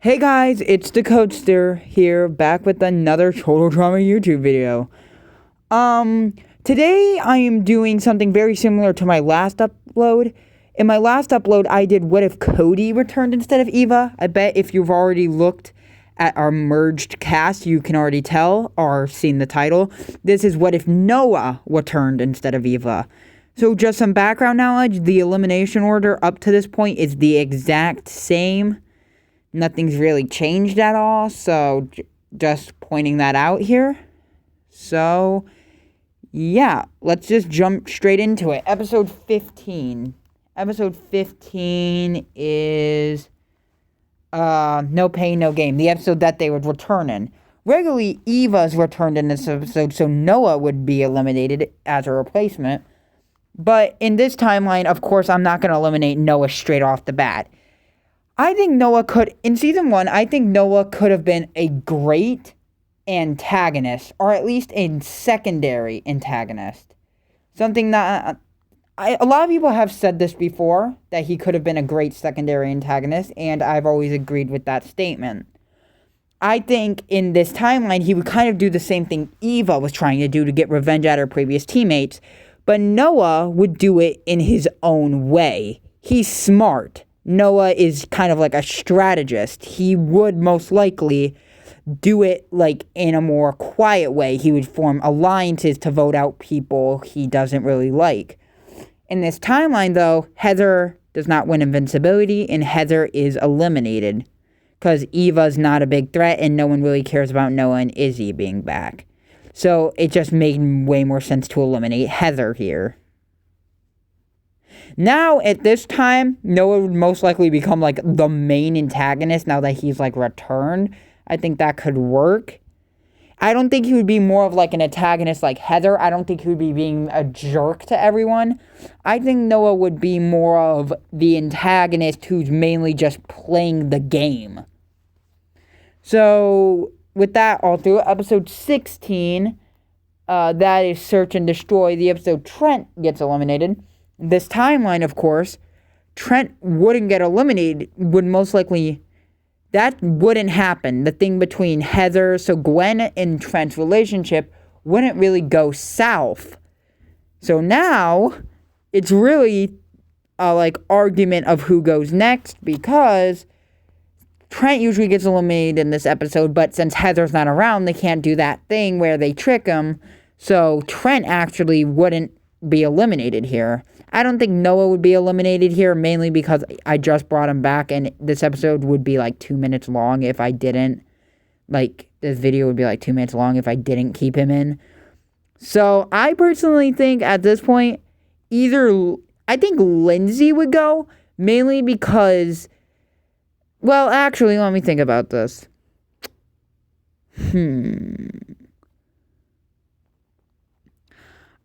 Hey guys, it's the Codester here, back with another Total Drama YouTube video. Today I am doing something very similar to my last upload. In my last upload, I did what if Cody returned instead of Eva. I bet if you've already looked at our merged cast, you can already tell or seen the title. This is what if Noah returned instead of Eva. So just some background knowledge, the elimination order up to this point is the exact same. Nothing's really changed at all, so just pointing that out here. So, yeah, let's just jump straight into it. Episode 15. Episode 15 is No Pain, No Game, the episode that they would return in. Regularly, Eva's returned in this episode, so Noah would be eliminated as a replacement. But in this timeline, of course, I'm not going to eliminate Noah straight off the bat. I think Noah could, in Season 1, I think Noah could have been a great antagonist, or at least a secondary antagonist. Something that, a lot of people have said this before, that he could have been a great secondary antagonist, and I've always agreed with that statement. I think in this timeline, he would kind of do the same thing Eva was trying to do to get revenge at her previous teammates, but Noah would do it in his own way. He's smart. Noah is kind of like a strategist. He would most likely do it like in a more quiet way. He would form alliances to vote out people he doesn't really like. In this timeline, though, Heather does not win invincibility, and Heather is eliminated because Eva's not a big threat, and no one really cares about Noah and Izzy being back. So it just made way more sense to eliminate Heather here. Now, at this time, Noah would most likely become, like, the main antagonist now that he's, like, returned. I think that could work. I don't think he would be more of, like, an antagonist like Heather. I don't think he would be being a jerk to everyone. I think Noah would be more of the antagonist who's mainly just playing the game. So, with that all through, episode 16, that is Search and Destroy. The episode Trent gets eliminated. This timeline, of course, Trent wouldn't get eliminated, would most likely, that wouldn't happen. The thing between Heather, so Gwen and Trent's relationship wouldn't really go south. So now, it's really a, like, argument of who goes next, because Trent usually gets eliminated in this episode, but since Heather's not around, they can't do that thing where they trick him, so Trent actually wouldn't be eliminated here. I don't think Noah would be eliminated here, mainly because I just brought him back, and this episode would be like 2 minutes long if I didn't, like, this video would be like 2 minutes long if I didn't keep him in. So, I personally think at this point, I think Lindsay would go, mainly because, well, actually, let me think about this.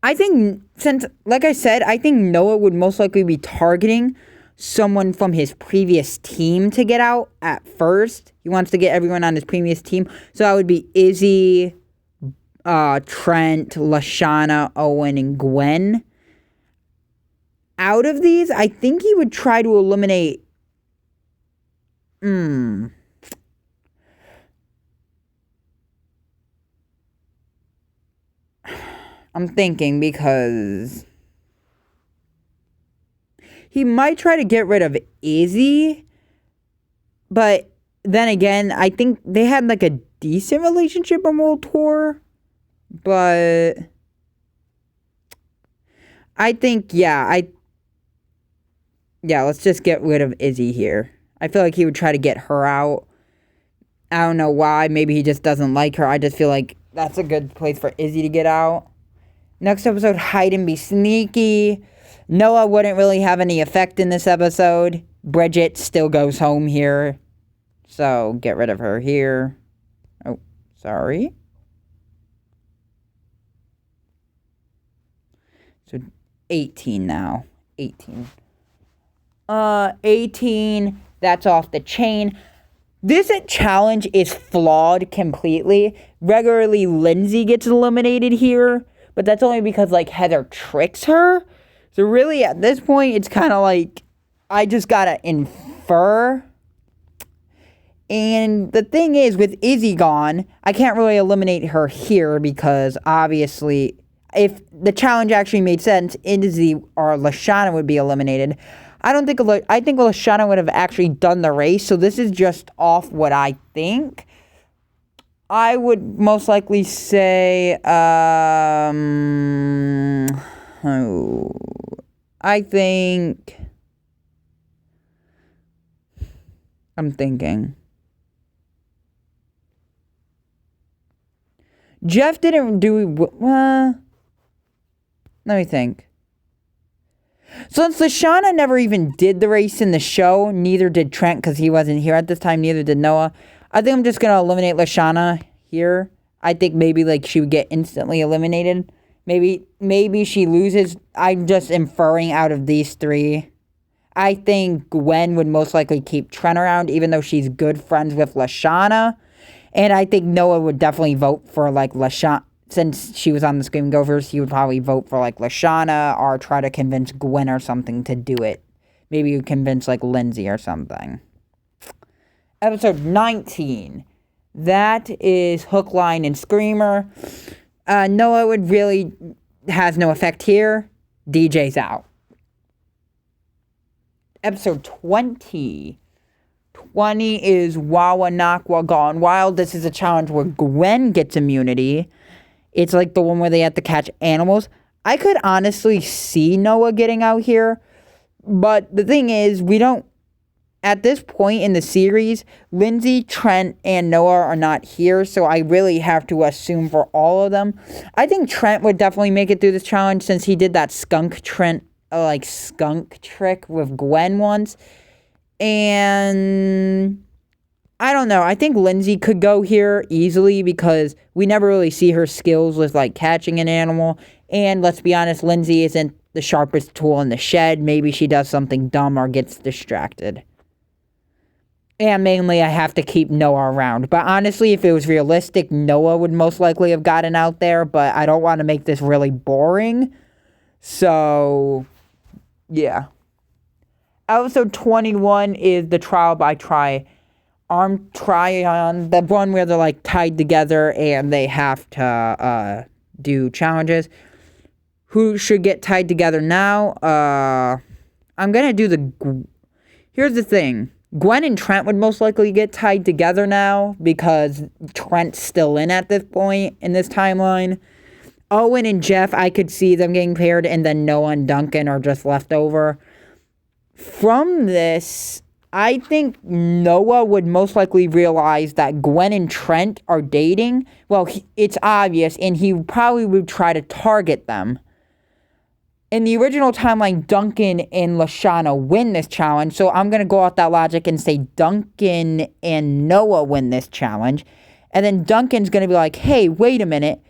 I think, since, like I said, I think Noah would most likely be targeting someone from his previous team to get out at first. He wants to get everyone on his previous team. So that would be Izzy, Trent, Lashana, Owen, and Gwen. Out of these, I think he would try to eliminate... I'm thinking because he might try to get rid of Izzy, but then again, I think they had like a decent relationship on World Tour, but I think, let's just get rid of Izzy here. I feel like he would try to get her out. I don't know why. Maybe he just doesn't like her. I just feel like that's a good place for Izzy to get out. Next episode, Hide and Be Sneaky. Noah wouldn't really have any effect in this episode. Bridget still goes home here. So, get rid of her here. Oh, sorry. So, 18 now. 18. 18, that's off the chain. This challenge is flawed completely. Regularly, Lindsay gets eliminated here. But that's only because, like, Heather tricks her. So really, at this point, it's kind of like, I just gotta infer And the thing is, with Izzy gone, I can't really eliminate her here because obviously, if the challenge actually made sense, Izzy or Lashana would be eliminated. I think Lashana would have actually done the race, so this is just off what I think. I would most likely say, I'm thinking. Jeff didn't do, let me think. Since Lashana never even did the race in the show, neither did Trent because he wasn't here at this time, neither did Noah. I think I'm just going to eliminate Lashana here. I think maybe like she would get instantly eliminated. Maybe she loses. I'm just inferring out of these three. I think Gwen would most likely keep Trent around even though she's good friends with Lashana. And I think Noah would definitely vote for like Lashana. Since she was on the Screaming Gophers, he would probably vote for like Lashana or try to convince Gwen or something to do it. Maybe you'd convince like Lindsay or something. Episode 19. That is Hook, Line, and Screamer. Noah would really has no effect here. DJ's out. Episode 20. 20 is Wawa Nakwa Gone Wild. This is a challenge where Gwen gets immunity. It's like the one where they have to catch animals. I could honestly see Noah getting out here. But the thing is, at this point in the series, Lindsay, Trent, and Noah are not here. So I really have to assume for all of them. I think Trent would definitely make it through this challenge since he did that skunk trick with Gwen once. And I don't know. I think Lindsay could go here easily because we never really see her skills with like catching an animal. And let's be honest, Lindsay isn't the sharpest tool in the shed. Maybe she does something dumb or gets distracted. And mainly I have to keep Noah around. But honestly, if it was realistic, Noah would most likely have gotten out there. But I don't want to make this really boring. So, yeah. Episode 21 is the trial by arm try-on, the one where they're like tied together and they have to do challenges. Who should get tied together now? I'm gonna do here's the thing. Gwen and Trent would most likely get tied together now because Trent's still in at this point in this timeline. Owen and Jeff, I could see them getting paired, and then Noah and Duncan are just left over. From this, I think Noah would most likely realize that Gwen and Trent are dating. Well, it's obvious, and he probably would try to target them. In the original timeline, Duncan and Lashana win this challenge, so I'm going to go off that logic and say Duncan and Noah win this challenge. And then Duncan's going to be like, hey, wait a minute.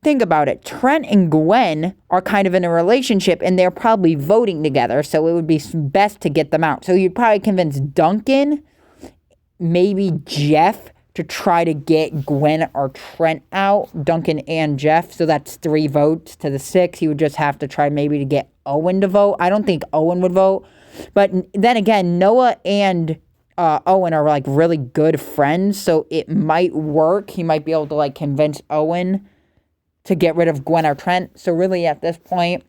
Think about it. Trent and Gwen are kind of in a relationship, and they're probably voting together, so it would be best to get them out. So you'd probably convince Duncan, maybe Jeff, to try to get Gwen or Trent out. Duncan and Jeff, so that's 3 votes to the 6. He would just have to try maybe to get Owen to vote. I don't think Owen would vote. But then again, Noah and Owen are like really good friends, so it might work. He might be able to like convince Owen to get rid of Gwen or Trent. So really at this point,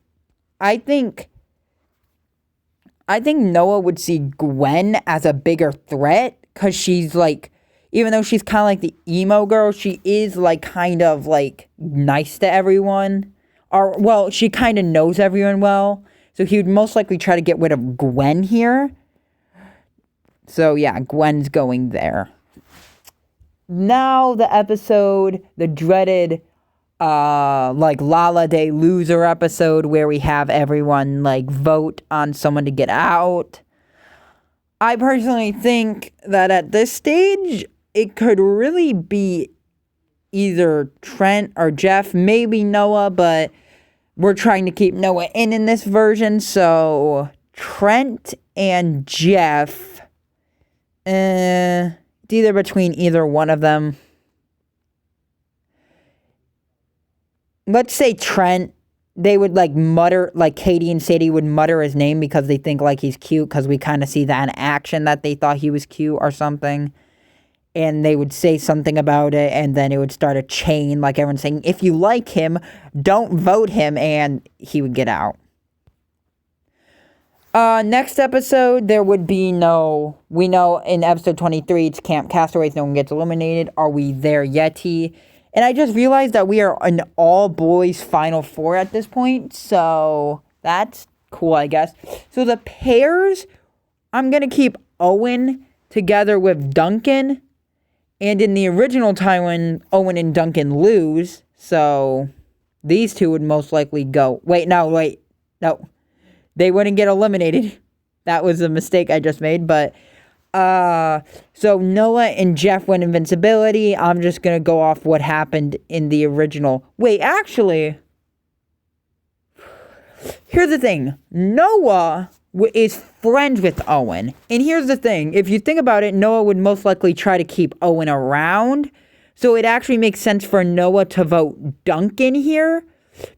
I think Noah would see Gwen as a bigger threat because she's like, even though she's kind of like the emo girl, she is like kind of like nice to everyone. Or, well, she kind of knows everyone well. So he would most likely try to get rid of Gwen here. So yeah, Gwen's going there. Now the episode, the dreaded like Lala Day loser episode where we have everyone like vote on someone to get out. I personally think that at this stage it could really be either Trent or Jeff, maybe Noah, but we're trying to keep Noah in this version, so Trent and Jeff, it's either between either one of them. Let's say Trent, they would like mutter, like Katie and Sadie would mutter his name because they think like he's cute because we kind of see that in action that they thought he was cute or something. and they would say something about it, and then it would start a chain, like everyone saying, if you like him, don't vote him, and he would get out. Next episode, there would be no, we know in episode 23, it's Camp Castaways, no one gets eliminated. Are we there yeti? And I just realized that we are an all-boys Final Four at this point, so that's cool, I guess. So the pairs, I'm going to keep Owen together with Duncan. And in the original time when Owen and Duncan lose, so these two would most likely go. No. They wouldn't get eliminated. That was a mistake I just made. But, so Noah and Jeff win invincibility. I'm just going to go off what happened in the original. Wait, actually, here's the thing. Noah is friends with Owen. And here's the thing. If you think about it, Noah would most likely try to keep Owen around. So it actually makes sense for Noah to vote Duncan here.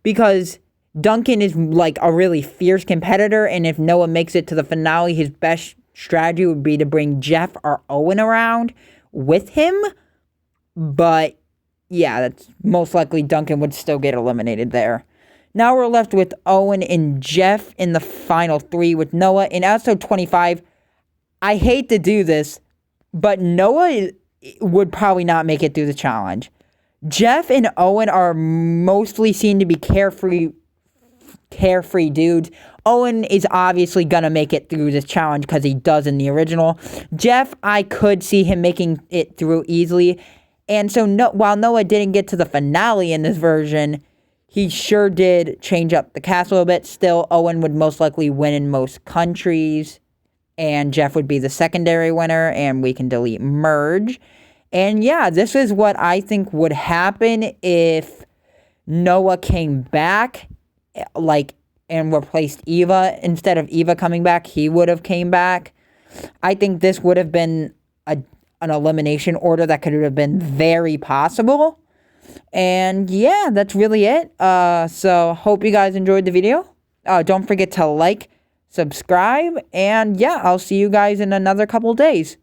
Because Duncan is like a really fierce competitor. And if Noah makes it to the finale, his best strategy would be to bring Jeff or Owen around with him. But yeah, that's most likely Duncan would still get eliminated there. Now we're left with Owen and Jeff in the final three with Noah. In episode 25, I hate to do this, but Noah would probably not make it through the challenge. Jeff and Owen are mostly seen to be carefree dudes. Owen is obviously going to make it through this challenge because he does in the original. Jeff, I could see him making it through easily. And so while Noah didn't get to the finale in this version, he sure did change up the cast a little bit. Still, Owen would most likely win in most countries. And Jeff would be the secondary winner. And we can delete merge. And yeah, this is what I think would happen if Noah came back, and replaced Eva. Instead of Eva coming back, he would have came back. I think this would have been an elimination order that could have been very possible. And yeah, that's really it. So hope you guys enjoyed the video. Don't forget to like, subscribe, and yeah, I'll see you guys in another couple days.